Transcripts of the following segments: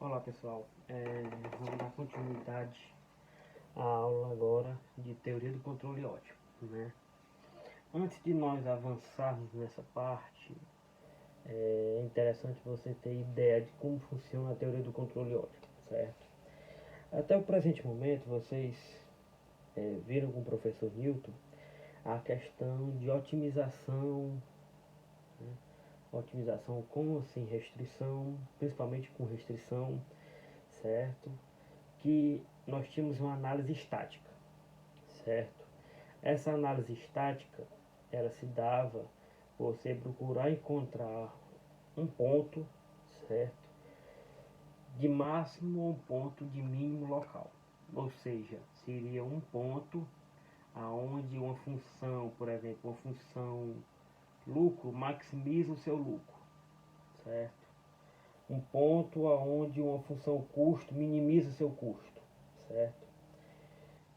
Olá pessoal, vamos dar continuidade à aula agora de teoria do controle óptimo, né? Antes de nós avançarmos nessa parte, é interessante você ter ideia de como funciona a teoria do controle óptimo, certo? Até o presente momento vocês viram com o professor Newton a questão de otimização, né? Otimização com ou sem restrição, principalmente com restrição, certo? Que nós tínhamos uma análise estática, certo? Essa análise estática, ela se dava você procurar encontrar um ponto, certo? De máximo ou um ponto de mínimo local. Ou seja, seria um ponto aonde uma função, por exemplo, uma função lucro maximiza o seu lucro, certo? Um ponto aonde uma função custo minimiza o seu custo, certo?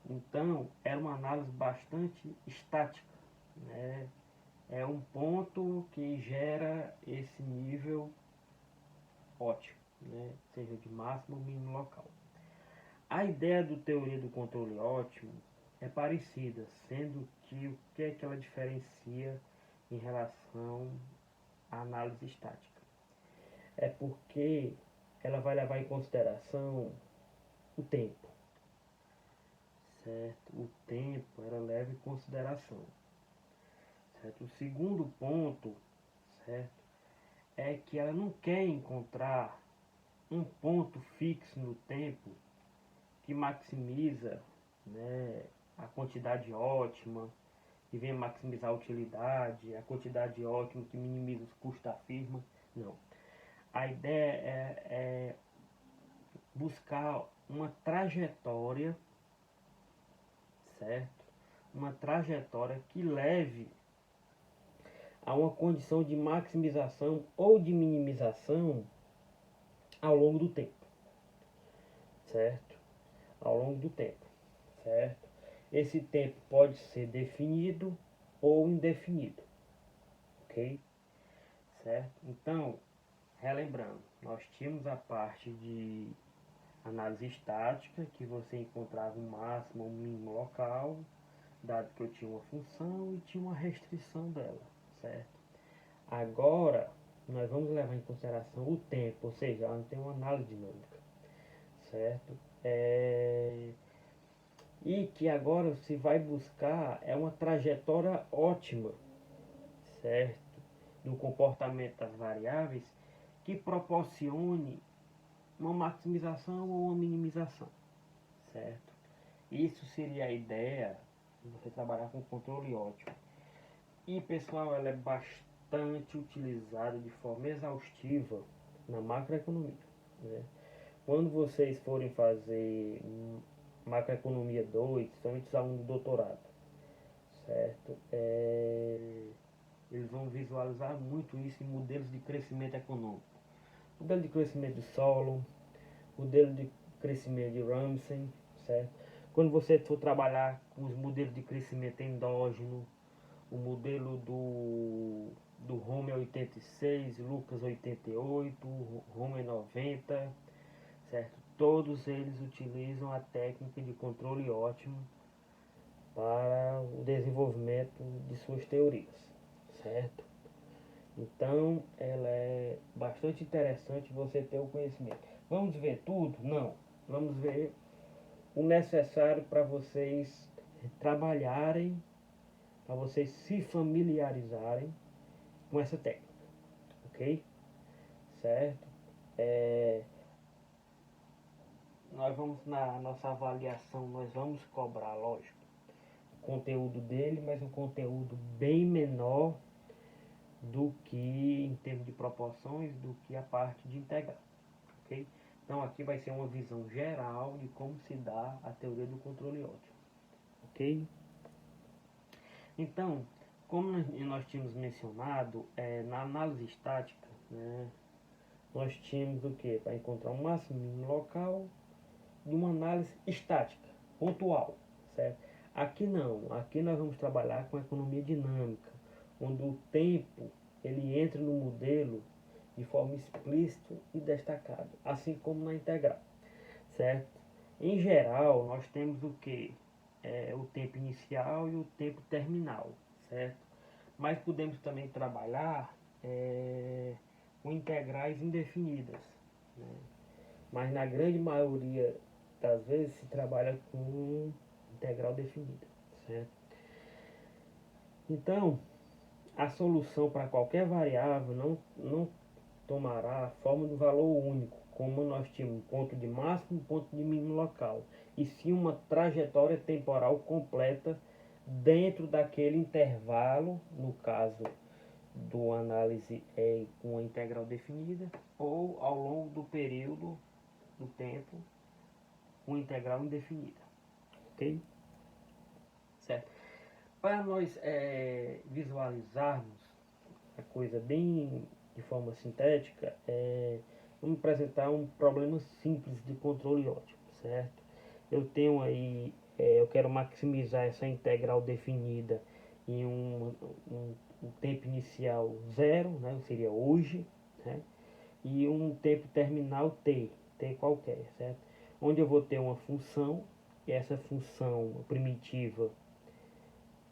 Então, era uma análise bastante estática, né? É um ponto que gera esse nível ótimo, né? Seja de máximo ou mínimo local. A ideia do teoria do controle ótimo é parecida, sendo que o que é que ela diferencia em relação à análise estática? É porque ela vai levar em consideração o tempo, certo? O tempo ela leva em consideração. Certo? O segundo ponto, certo, é que ela não quer encontrar um ponto fixo no tempo que maximiza, né, a quantidade ótima, que venha maximizar a utilidade, a quantidade ótima que minimiza os custos da firma. Não. A ideia é buscar uma trajetória, certo? Uma trajetória que leve a uma condição de maximização ou de minimização ao longo do tempo, certo? Ao longo do tempo, certo? Esse tempo pode ser definido ou indefinido, ok? Certo? Então, relembrando, nós tínhamos a parte de análise estática, que você encontrava um máximo ou um mínimo local, dado que eu tinha uma função e tinha uma restrição dela, certo? Agora, nós vamos levar em consideração o tempo, ou seja, ela tem uma análise dinâmica, certo? E que agora se vai buscar uma trajetória ótima, certo? Do comportamento das variáveis que proporcione uma maximização ou uma minimização, certo? Isso seria a ideia de você trabalhar com controle ótimo. E pessoal, ela é bastante utilizada de forma exaustiva na macroeconomia, né? Quando vocês forem fazer macroeconomia 2, somente os alunos do doutorado, certo? Eles vão visualizar muito isso em modelos de crescimento econômico. Modelo de crescimento de Solon, modelo de crescimento de Ramsey, certo? Quando você for trabalhar com os modelos de crescimento endógeno, o modelo do Homer 86, Lucas 88, Homer 90, certo? Todos eles utilizam a técnica de controle ótimo para o desenvolvimento de suas teorias, certo? Então, ela é bastante interessante você ter o conhecimento. Vamos ver tudo? Não. Vamos ver o necessário para vocês trabalharem, para vocês se familiarizarem com essa técnica, ok? Certo? Nós vamos, na nossa avaliação, nós vamos cobrar, lógico, o conteúdo dele, mas um conteúdo bem menor do que, em termos de proporções, do que a parte de integral, ok? Então aqui vai ser uma visão geral de como se dá a teoria do controle óptimo, ok? Então, como nós tínhamos mencionado, na análise estática, né, nós tínhamos o que? Para encontrar um máximo mínimo local de uma análise estática, pontual, certo? Aqui não, aqui nós vamos trabalhar com economia dinâmica, onde o tempo ele entra no modelo de forma explícita e destacada, assim como na integral, certo? Em geral, nós temos o que? O tempo inicial e o tempo terminal, certo? Mas podemos também trabalhar com integrais indefinidas, né? Mas na grande maioria das vezes se trabalha com integral definida, certo? Então, a solução para qualquer variável não tomará a forma do valor único, como nós tínhamos um ponto de máximo e um ponto de mínimo local, e sim uma trajetória temporal completa dentro daquele intervalo, no caso do análise com a integral definida, ou ao longo do período do tempo com integral indefinida. Ok? Certo? Para nós visualizarmos a coisa bem de forma sintética, vamos apresentar um problema simples de controle óptico, certo? Eu tenho aí, eu quero maximizar essa integral definida em um tempo inicial zero, né? Seria hoje, né? E um tempo terminal t qualquer, certo? Onde eu vou ter uma função, e essa função primitiva,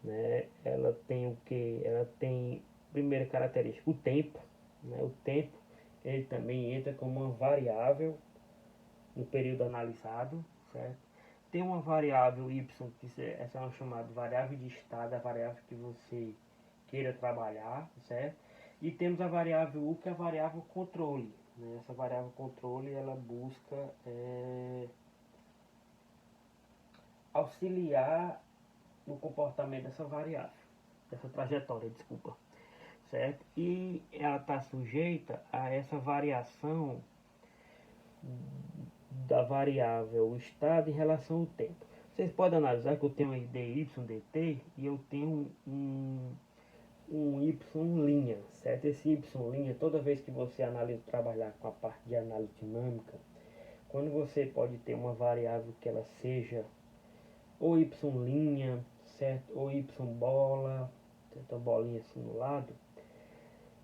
né, ela tem o que? Ela tem, primeira característica, o tempo, né? O tempo, ele também entra como uma variável no período analisado, certo? Tem uma variável y, que essa é uma chamada variável de estado, a variável que você queira trabalhar, certo? E temos a variável u, que é a variável controle, né? Essa variável controle, ela busca auxiliar no comportamento dessa variável, dessa trajetória, desculpa, certo? E ela está sujeita a essa variação da variável estado em relação ao tempo. Vocês podem analisar que eu tenho aí dy, dt, e eu tenho um y', certo? Esse y', toda vez que você trabalhar com a parte de análise dinâmica, quando você pode ter uma variável que ela seja ou y', certo? Ou y bola, certo? A bolinha assim no lado,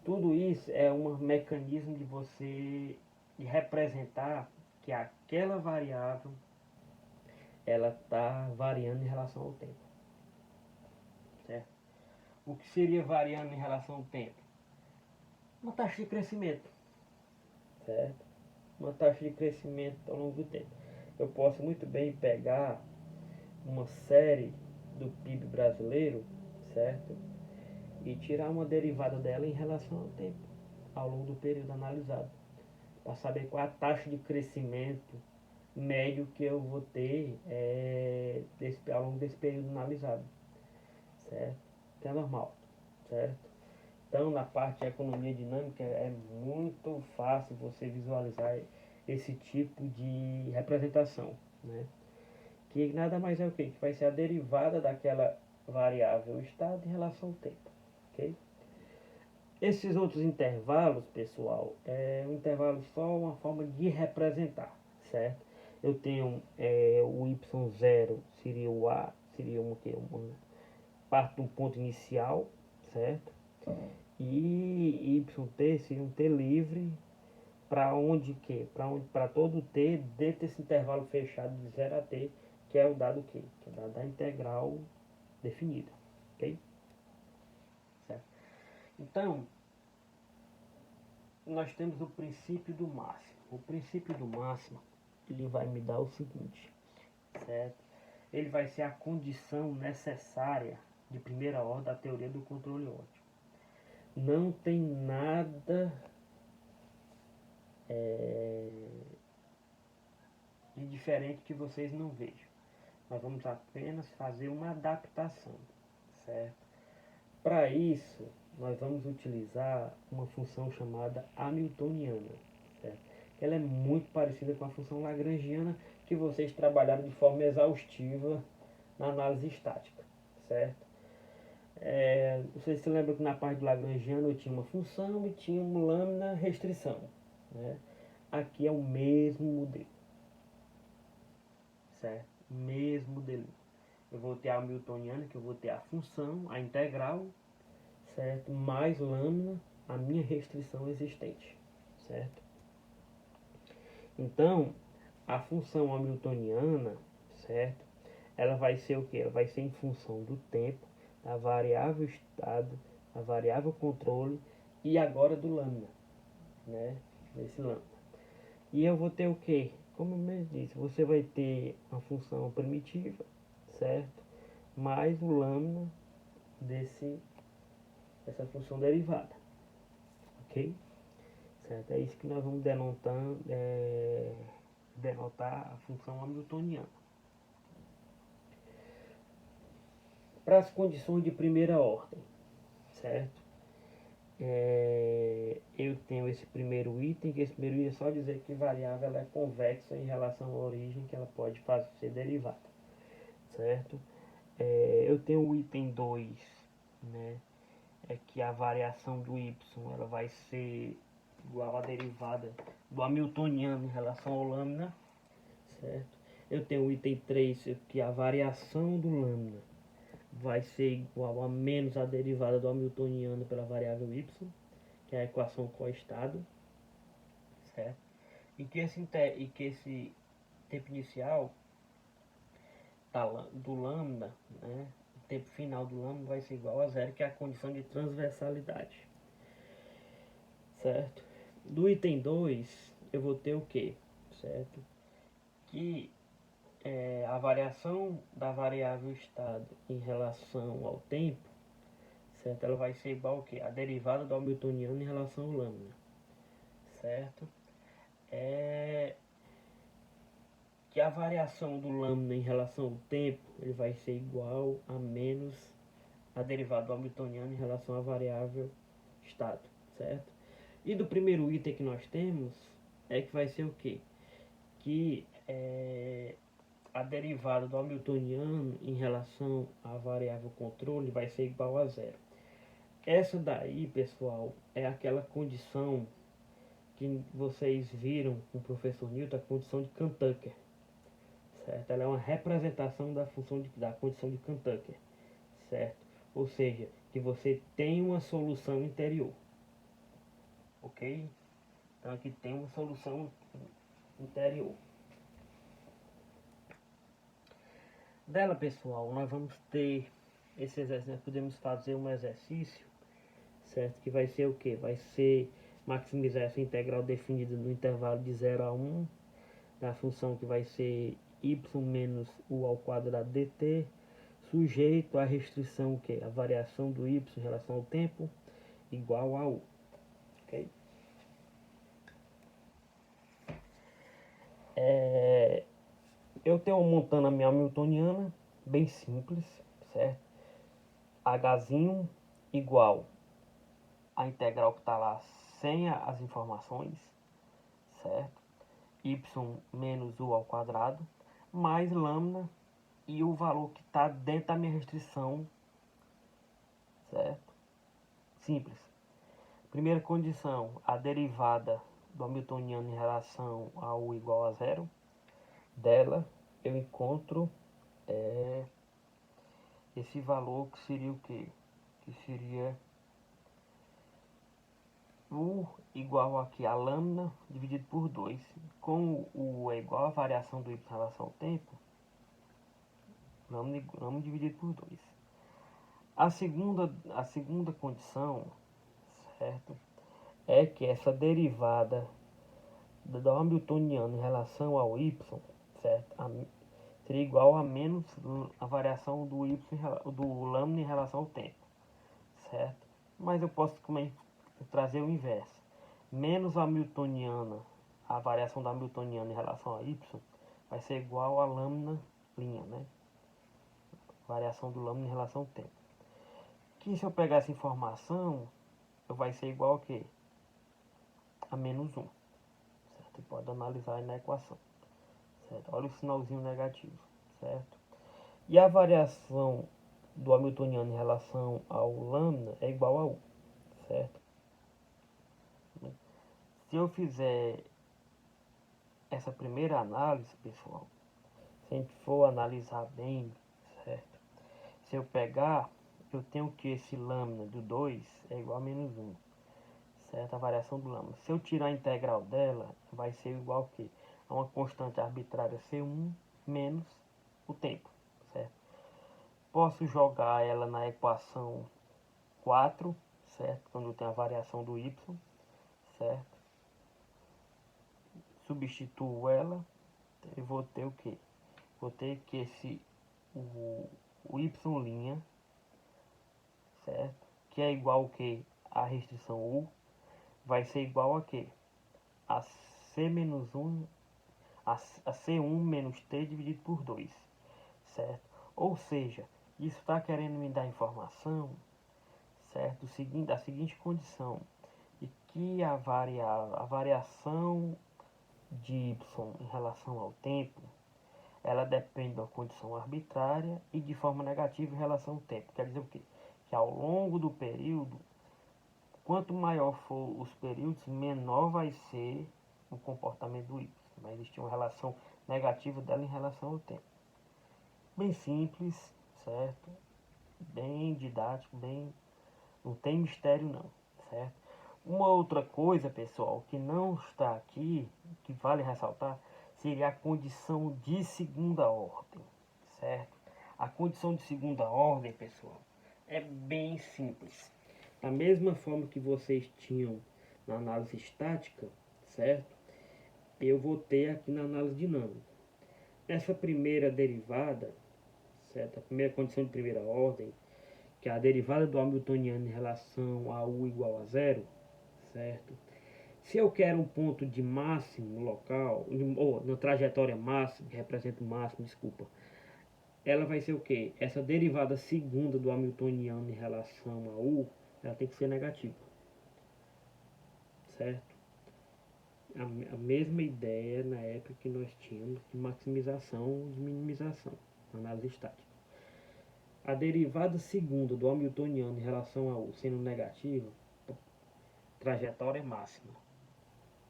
tudo isso é um mecanismo de você representar que aquela variável ela está variando em relação ao tempo, certo? O que seria variando em relação ao tempo? Uma taxa de crescimento, certo? Uma taxa de crescimento ao longo do tempo. Eu posso muito bem pegar uma série do PIB brasileiro, certo? E tirar uma derivada dela em relação ao tempo, ao longo do período analisado, para saber qual é a taxa de crescimento médio que eu vou ter ao longo desse período analisado, certo? Que é normal, certo? Então, na parte de economia dinâmica, é muito fácil você visualizar esse tipo de representação, né? Que nada mais é o quê? Que vai ser a derivada daquela variável estado em relação ao tempo, ok? Esses outros intervalos, pessoal, um intervalo só uma forma de representar, certo? Eu tenho o y0 seria o a, seria uma parte do ponto inicial, certo? E yt seria um t livre para onde que? Para todo t dentro desse intervalo fechado de 0 a t, que é o dado que? Que é o dado da integral definida, ok? Certo? Então, nós temos o princípio do máximo. O princípio do máximo, ele vai me dar o seguinte, certo? Ele vai ser a condição necessária de primeira ordem da teoria do controle óptico. Não tem nada de diferente que vocês não vejam. Nós vamos apenas fazer uma adaptação, certo? Para isso, nós vamos utilizar uma função chamada hamiltoniana, certo? Ela é muito parecida com a função lagrangiana que vocês trabalharam de forma exaustiva na análise estática, certo? Vocês se lembram que na parte do lagrangiano eu tinha uma função e tinha uma lâmina restrição, né? Aqui é o mesmo modelo, certo? Mesmo modelo. Eu vou ter a hamiltoniana, que eu vou ter a função, a integral, certo? Mais lâmina, a minha restrição existente, certo? Então, a função hamiltoniana, certo? Ela vai ser o que? Ela vai ser em função do tempo, da variável estado, da variável controle e agora do lambda, né? Desse lambda. E eu vou ter o que? Como eu mesmo disse, você vai ter uma função primitiva, certo? Mais o lambda dessa função derivada, ok? Certo? É isso que nós vamos denotar a função hamiltoniana. Para as condições de primeira ordem, certo? Eu tenho esse primeiro item, que esse primeiro item é só dizer que variável ela é convexa em relação à origem, que ela pode ser derivada, certo? Eu tenho o item 2, né? É que a variação do y ela vai ser igual à derivada do hamiltoniano em relação ao lambda, certo? Eu tenho o item 3, que a variação do lambda vai ser igual a menos a derivada do hamiltoniano pela variável y, que é a equação coestado, certo? E que esse tempo inicial do lambda, né, o tempo final do lambda vai ser igual a zero, que é a condição de transversalidade, certo? Do item 2, eu vou ter o que, certo? Que a variação da variável estado em relação ao tempo, certo? Ela vai ser igual ao que? A derivada do hamiltoniano em relação ao lambda, certo? Que a variação do lambda em relação ao tempo ele vai ser igual a menos a derivada do hamiltoniano em relação à variável estado, certo? E do primeiro item que nós temos é que vai ser o quê? Que a derivada do hamiltoniano em relação à variável controle vai ser igual a zero. Essa daí, pessoal, é aquela condição que vocês viram com o professor Newton, a condição de Cantucker, certo? Ela é uma representação da da condição de Cantucker, certo? Ou seja, que você tem uma solução interior, ok? Então aqui tem uma solução interior. Dela, pessoal, nós vamos ter esse exercício, nós podemos fazer um exercício, certo? Que vai ser o que? Vai ser maximizar essa integral definida no intervalo de 0 a 1, da função que vai ser y menos u ao quadrado dt, sujeito à restrição que é a variação do y em relação ao tempo igual a u, ok? Eu tenho montando a minha hamiltoniana bem simples, certo? Hzinho igual a integral que está lá sem as informações, certo? Y menos u ao quadrado, mais lambda e o valor que está dentro da minha restrição, certo? Simples. Primeira condição, a derivada do hamiltoniano em relação a u igual a zero. Dela, eu encontro esse valor que seria o quê? Que seria u igual aqui a lambda dividido por 2. Como o é igual a variação do y em relação ao tempo, lambda dividido por 2. A segunda condição, certo, é que essa derivada do hamiltoniano em relação ao y, certo, seria igual a menos a variação do y do lambda em relação ao tempo, certo? Mas eu posso também trazer o inverso. Menos a hamiltoniana, a variação da hamiltoniana em relação a y, vai ser igual a lambda linha, né? Variação do lambda em relação ao tempo. Que se eu pegar essa informação, vai ser igual a quê? A menos 1. Certo? E pode analisar aí na equação. Certo? Olha o sinalzinho negativo, certo? E a variação do hamiltoniano em relação ao lambda é igual a 1, certo? Se eu fizer essa primeira análise, pessoal, se a gente for analisar bem, certo? Se eu pegar, eu tenho que esse lambda do 2 é igual a menos 1, certo? A variação do lambda. Se eu tirar a integral dela, vai ser igual a quê? A uma constante arbitrária C1 menos o tempo, certo? Posso jogar ela na equação 4, certo? Quando eu tenho a variação do y, certo? Substituo ela e vou ter o que? Vou ter que o y', certo? Que é igual ao que? A restrição U vai ser igual a que? A C menos 1, a C1 menos T dividido por 2, certo? Ou seja, isso está querendo me dar informação, certo? Da seguinte condição, de que a variação de y em relação ao tempo, ela depende da condição arbitrária e de forma negativa em relação ao tempo. Quer dizer o quê? Que ao longo do período, quanto maior for os períodos, menor vai ser o comportamento do y. Vai existir uma relação negativa dela em relação ao tempo. Bem simples, certo? Bem didático, bem... não tem mistério não, certo? Uma outra coisa, pessoal, que não está aqui, que vale ressaltar, seria a condição de segunda ordem, certo? A condição de segunda ordem, pessoal, é bem simples. Da mesma forma que vocês tinham na análise estática, certo? Eu vou ter aqui na análise dinâmica. Essa primeira derivada, certo? A primeira condição de primeira ordem, que é a derivada do Hamiltoniano em relação a U igual a zero, certo? Se eu quero um ponto de máximo local, ou na trajetória máxima, que representa o máximo, desculpa, ela vai ser o quê? Essa derivada segunda do Hamiltoniano em relação a U, ela tem que ser negativa, certo? A mesma ideia na época que nós tínhamos de maximização e de minimização, na análise estática. A derivada segunda do Hamiltoniano em relação a U sendo negativa, trajetória máxima,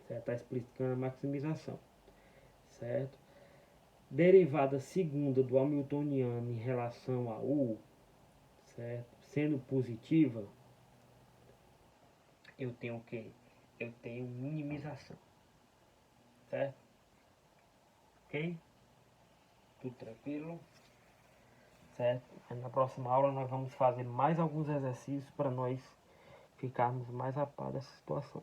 certo? Está explicando a maximização, certo? Derivada segunda do Hamiltoniano em relação a U, certo? Sendo positiva, eu tenho o quê? Eu tenho minimização, certo? Ok? Tudo tranquilo? Certo? Na próxima aula nós vamos fazer mais alguns exercícios para nós ficarmos mais a par dessa situação.